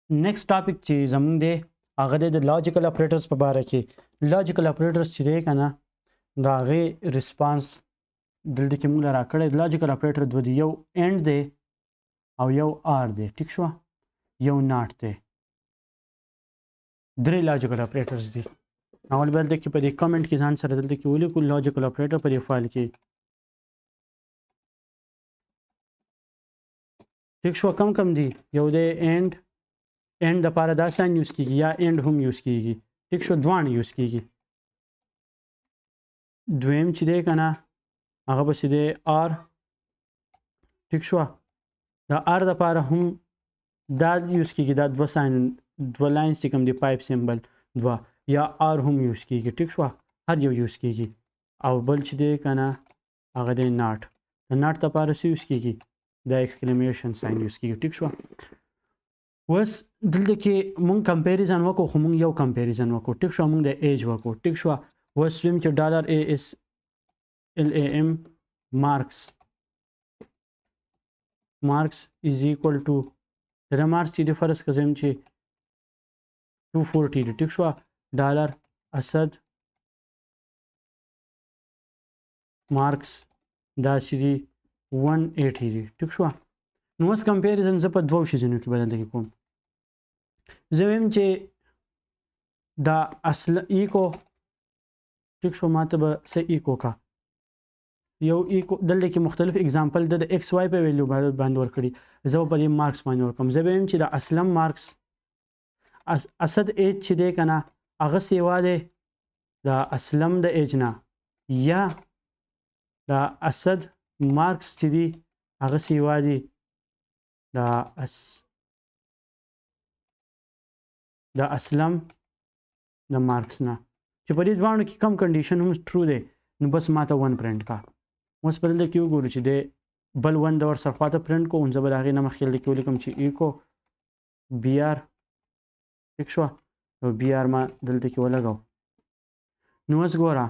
نیکسټ ټاپک چې زمونږ دی هغه دی د لاجیکل اپریټرز په باره کې. لاجیکل اپریټرز چې دی که نه د هغې ریسپانس دلته کې موږ له راکړی. لاجیکل اپریټر دوه دي، یو اینډ دی او یو آر دی. ټیک شوه، یو ناټ دی. درې لاجیکل اپریټرز دي. اول به دلته کې په دې کمنټ کې ځان سره دلته کې ولیکو لاجیکل اپریټر په دې فایل کې. ټیک شوه، کم کم دي؟ یو دی اینډ. اینډ دپاره دا ساین یوز کېږي یا اینډ هم یوز کېږي. ټیک شو، دواړه یوز کېږي. دویم چې دی که نه هغه پسې دی آر. ټیک شوه، د آر دپاره هم دا یوز کېږي، دا دوه ساین دوه لاینز چې کوم دی پایپ سمبل دوه، یا آر هم یوز کېږي. ټیک شوه، هر یو یوز کېږي. او بل چې دی که نه هغه دی ناټ. د ناټ دپاره څه یوز کېږي؟ دا ایکسکلیمیشن ساین یوز کېږي. ټیک شوه، اوس دلته کې مونږ کمپیریزن وکړو، خو مونږ یو کمپیریزن وکړو. ټیک شوه، مونږ د ایج وکړو. ټیک شوه، اوس ویم چې ډالر اے اس ایل اے ایم مارکس از ایکول ټو د مارکس چې د فرض که زم چې 240 دی. ټیک شوه، ډالر اسد مارکس دا چې دی 180 دی. ټیک شوه، نو اوس کمپیریزن زه په دوو شیزونو کې بدلته کې کوم. زه ویم چې دا اصل ایکو. ټیک شو، ما ته به څه ایکو کا یو ایکو دلته کې مختلف اگزامپل د ایکس وائی په ویلیو باندې ورکړي. زه په دې مارکس باندې ورکوم. زه به ویم چې د اسلم مارکس اسد ایج چې دی که نه هغه سیوا دی د اسلم د ایج نه، یا د اسد مارکس چې دی هغه سیوا دی د اسلم د مارکس نه. چې په دې دواړو کې کم کنډیشن هم ټرو دی، نو بس ما ته 1 پرنټ کا. اوس په دلته کې وګورو چې دی بل 1 د ورسره خواته پرنټ کوم. زه به د هغې نه مخکې دلته کې ولیکم چې ایکو بي آر. ټیک شوه، او بي آر ما دلته کې ولګو. نو اوس ګوره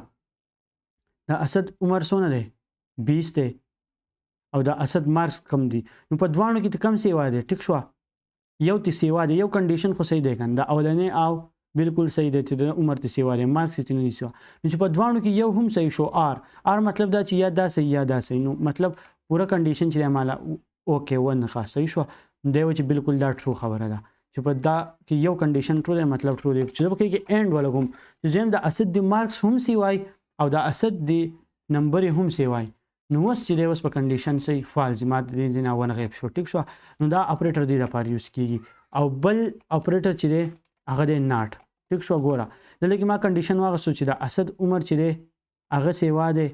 د اسد عمر څونه دی؟ 20 دی، او د اسد مارکس کم دی. نو په دواړو کې ته کم سیوا دی. ټیک شوه، یو تی سیوا دی، یو کنډیشن خو صحیح دی کنه، د اولنې او بالکل صحیح دی چې د عمر تی سیوا دی، مارکس تی نه سیوا. نو چې په دواړو کې یو هم صحیح شو آر مطلب دا چې یا دا صحیح یا دا صحیح. نو مطلب پوره کنډیشن چې مالا اوکې ون خاص صحیح شو. دی و چې بالکل دا ټرو خبره ده چې په دا کې یو کنډیشن ټرو دی، مطلب ټرو دی. چې په کې اینډ ولګم چې زم د اسد دی مارکس هم سیوای او د اسد دی نمبر هم سیوای. نو اوس چې دی اوس په کنډیشن صحیح فالز ما د دې نه ون غیب شو. ټیک شو، نو دا اپریټر دی لپاره یوز کیږي. او بل اپریټر چې دی هغه دی ناټ. ټیک شو، ګوره دلته کې ما کنډیشن واغستو چې د اسد عمر چې دی هغه سیوا دی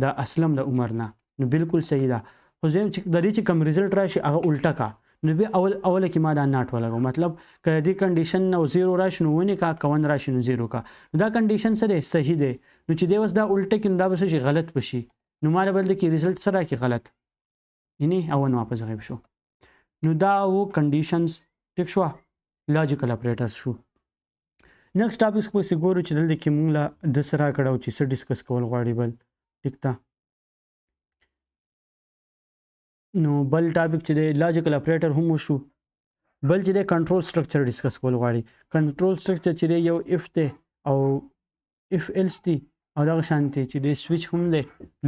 د اسلم د عمر نه. نو بالکل صحیح ده. خو زم چې د دې چې کم ریزلټ راشي هغه الټا کا. نو به اوله کې ما دا ناټ ولګو، مطلب که دې کنډیشن نو 0 راشي نو ونی کا، کون راشي نو 0 کا. نو دا کنډیشن سره صحیح دی. نو چې دی اوس دا الټه کې دا به شي غلط بشي. نو مال بل کې ریزلټ سره کې غلط یعنی اول واپس غیب شو. نو دا و کنډیشنز. ټیک شو، لاجیکل اپریټرز شو. نیکسټ ټاپک په څه ګورو چې دلته کې مونږ لا د سره کړو چې څه ډیسکس کول غواړي. بل ټیک تا نو بل ټاپک چې د لاجیکل اپریټر هم وشو. بل چې د کنټرول سټرکچر ډیسکس کول غواړي. کنټرول سټرکچر چې یو اف ته او اف ایلس دی او دا شانتي چې د سویچ هم دی،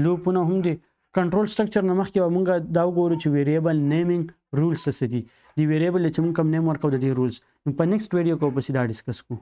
لوپونه هم دی. کنټرول سټرکچر نه مخکې مونږ دا وګورو چې ویریبل نیمینګ رولز څه دي. دی ویریبل چې مونږ کوم نیم ورکو د دې رولز. نو په نیکسټ ویډیو کې به دا ډیسکس کوو.